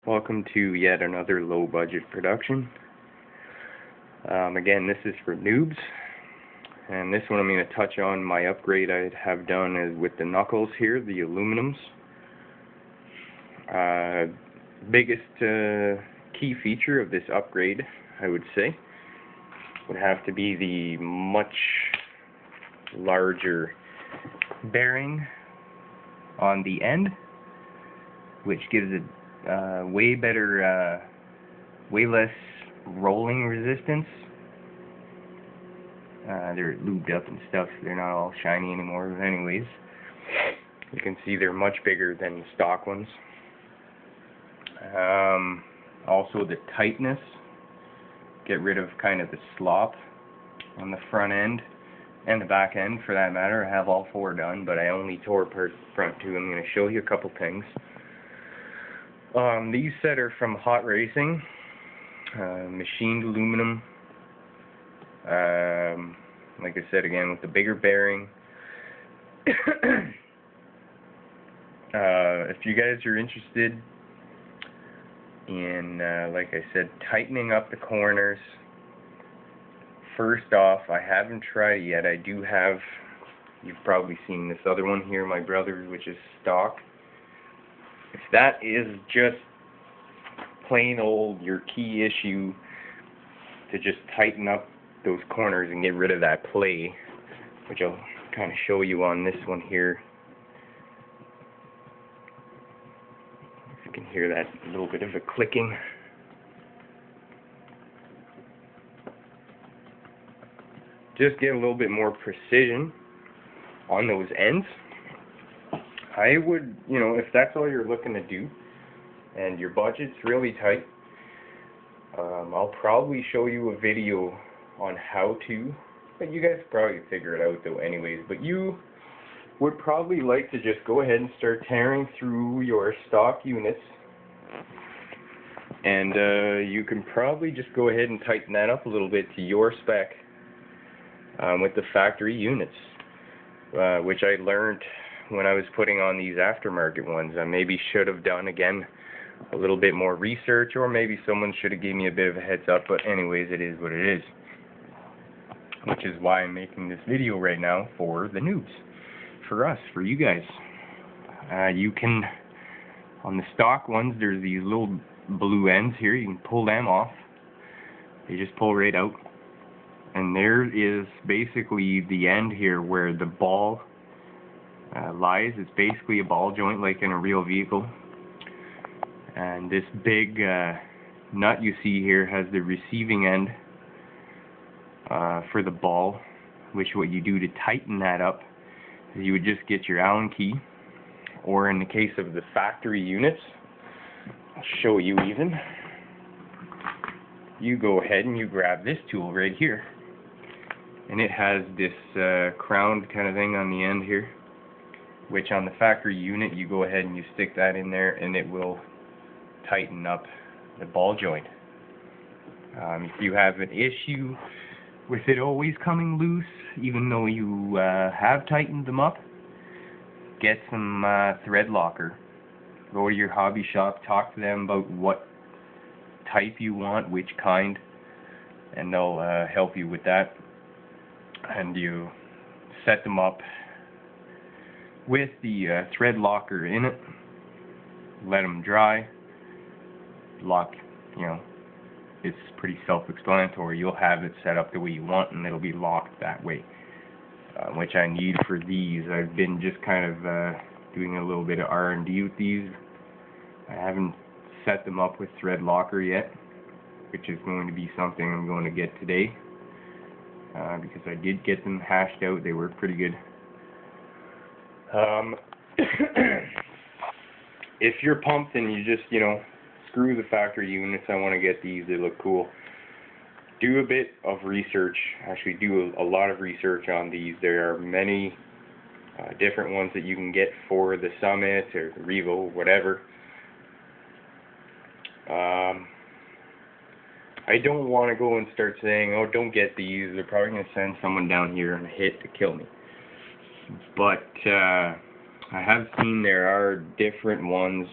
Welcome to yet another low budget production. Again, this is for noobs, and this one I'm going to touch on my upgrade I have done is with the knuckles here, the aluminums. Biggest key feature of this upgrade, I would say, would have to be the much larger bearing on the end, which gives it way better, way less rolling resistance. They're lubed up and stuff, so they're not all shiny anymore, but anyways, you can see they're much bigger than the stock ones. Also the tightness, get rid of kind of the slop on the front end and the back end for that matter. I have all four done, but I only tore front two. I'm going to show you a couple things. These set are from Hot Racing, machined aluminum. Like I said again, with the bigger bearing. If you guys are interested in, like I said, tightening up the corners, first off, I haven't tried it yet. I do have, you've probably seen this other one here, my brother's, which is stock. If that is just plain old your key issue, to just tighten up those corners and get rid of that play, which I'll kind of show you on this one here. If you can hear that little bit of a clicking. Just get a little bit more precision on those ends. I would, if that's all you're looking to do and your budget's really tight, I'll probably show you a video on how to, but you guys probably figure it out though anyways, but you would probably like to just go ahead and start tearing through your stock units, and you can probably just go ahead and tighten that up a little bit to your spec with the factory units, which I learned when I was putting on these aftermarket ones. I maybe should have done, again, a little bit more research, or maybe someone should have given me a bit of a heads up, but anyways, it is what it is. Which is why I'm making this video right now for the noobs. For us, for you guys. You can, on the stock ones, there's these little blue ends here, you can pull them off. They just pull right out. And there is basically the end here where the ball lies. It's basically a ball joint like in a real vehicle, and this big nut you see here has the receiving end for the ball, which what you do to tighten that up is you would just get your Allen key, or in the case of the factory units, I'll show you even, you go ahead and you grab this tool right here, and it has this crowned kind of thing on the end here, which on the factory unit you go ahead and you stick that in there and it will tighten up the ball joint. If you have an issue with it always coming loose, even though you have tightened them up, get some thread locker. Go to your hobby shop, talk to them about what type you want, which kind, and they'll help you with that. And you set them up with the thread locker in it, let them dry, lock, it's pretty self-explanatory. You'll have it set up the way you want and it'll be locked that way, which I need for these. I've been just kind of doing a little bit of R&D with these. I haven't set them up with thread locker yet, which is going to be something I'm going to get today, because I did get them hashed out. They work pretty good. If you're pumped and you just, screw the factory units, I want to get these, they look cool, do a bit of research. Actually do a lot of research on these. There are many different ones that you can get for the Summit or the Revo, whatever. I don't want to go and start saying, oh, don't get these, they're probably going to send someone down here on a hit to kill me. But I have seen there are different ones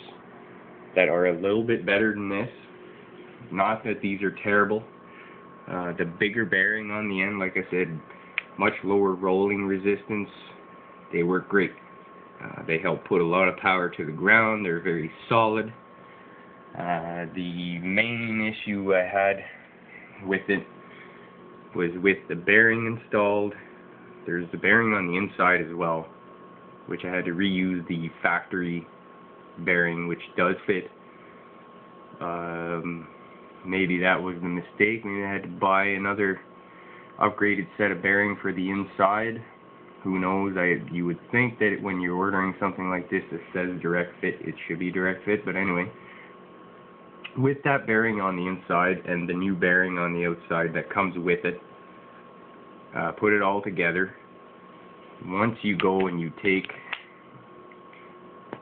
that are a little bit better than this. Not that these are terrible. The bigger bearing on the end, like I said, much lower rolling resistance. They work great. They help put a lot of power to the ground. They're very solid. The main issue I had with it was with the bearing installed. There's the bearing on the inside as well, which I had to reuse the factory bearing, which does fit. Maybe that was the mistake. Maybe I had to buy another upgraded set of bearing for the inside. Who knows? You would think that when you're ordering something like this that says direct fit, it should be direct fit, but anyway. With that bearing on the inside and the new bearing on the outside that comes with it, put it all together. Once you go and you take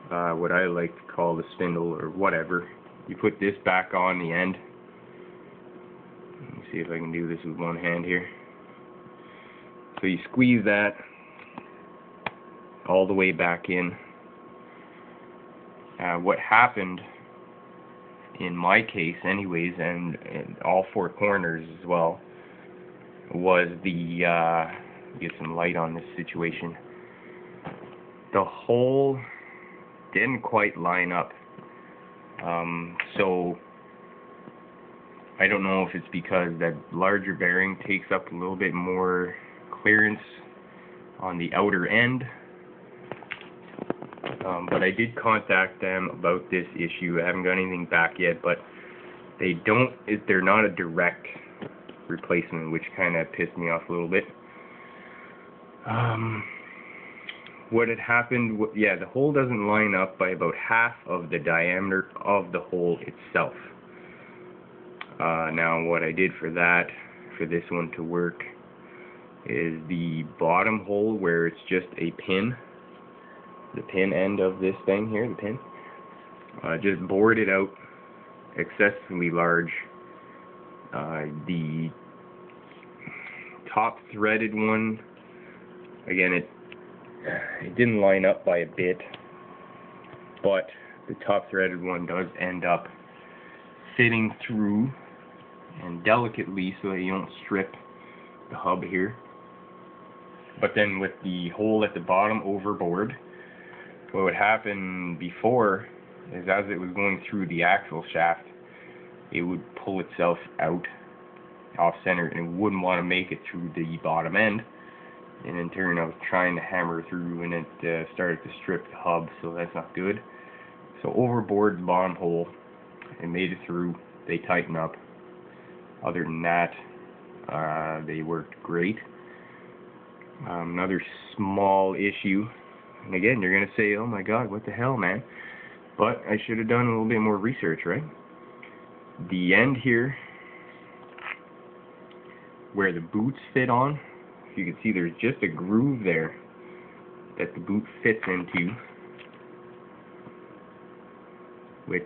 what I like to call the spindle or whatever, you put this back on the end. Let me see if I can do this with one hand here. So you squeeze that all the way back in. What happened in my case anyways, and all four corners as well, was get some light on this situation. The hole didn't quite line up. So I don't know if it's because that larger bearing takes up a little bit more clearance on the outer end. But I did contact them about this issue. I haven't got anything back yet, but they're not a direct replacement, which kind of pissed me off a little bit. What had happened, the hole doesn't line up by about half of the diameter of the hole itself. Now what I did for this one to work, is the bottom hole where it's just a pin, the pin end of this thing here, the pin, just bored it out excessively large. The top threaded one, again, it didn't line up by a bit, but the top threaded one does end up fitting through and delicately so that you don't strip the hub here. But then with the hole at the bottom overboard, what would happen before is as it was going through the axle shaft, it would pull itself out off center and it wouldn't want to make it through the bottom end. And in turn I was trying to hammer through and it started to strip the hub, so that's not good. So overboard the bottom hole, it made it through. They tighten up. Other than that, they worked great. Another small issue, and again, you're going to say, oh my god, what the hell, man? But I should have done a little bit more research, right? The end here, where the boots fit on, you can see there's just a groove there that the boot fits into, which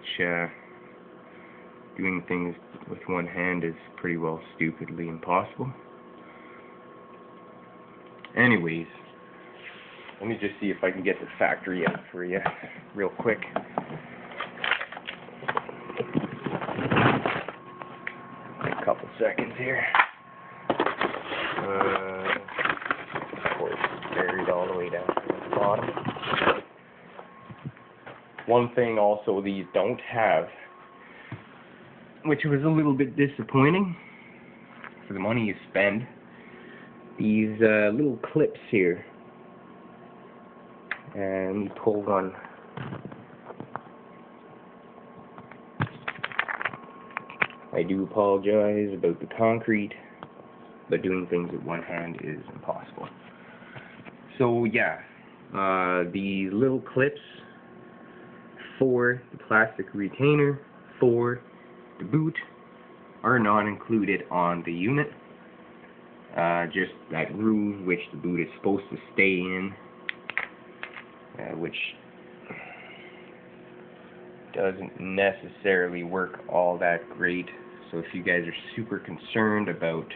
doing things with one hand is pretty well stupidly impossible. Anyways, let me just see if I can get the factory out for you real quick. A couple seconds here. Of course, it's buried all the way down to the bottom. One thing also these don't have, which was a little bit disappointing for the money you spend, these little clips here. And we pull one. I do apologize about the concrete, but doing things with one hand is impossible. So yeah, these little clips for the plastic retainer for the boot are not included on the unit. Just that groove which the boot is supposed to stay in, which doesn't necessarily work all that great. So if you guys are super concerned about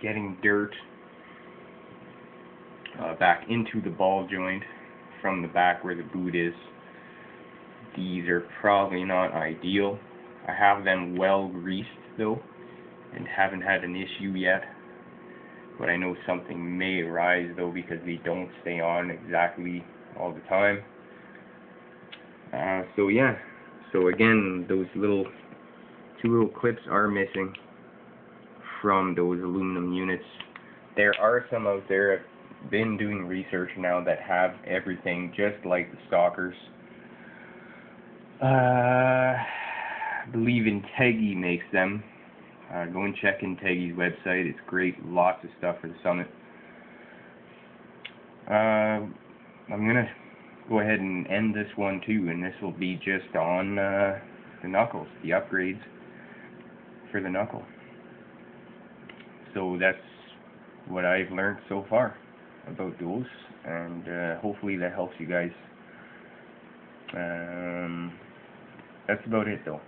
getting dirt back into the ball joint from the back where the boot is, These are probably not ideal. I have them well greased though, and haven't had an issue yet. But I know something may arise though because they don't stay on exactly all the time. So yeah, so again, those two little clips are missing from those aluminum units. There are some out there, I've been doing research now, that have everything just like the Stalkers. I believe Integi makes them. Go and check Integi's website, it's great, lots of stuff for the Summit. I'm gonna go ahead and end this one too, and this will be just on the knuckles, the upgrades for the knuckle. So that's what I've learned so far about those, and hopefully that helps you guys. That's about it though.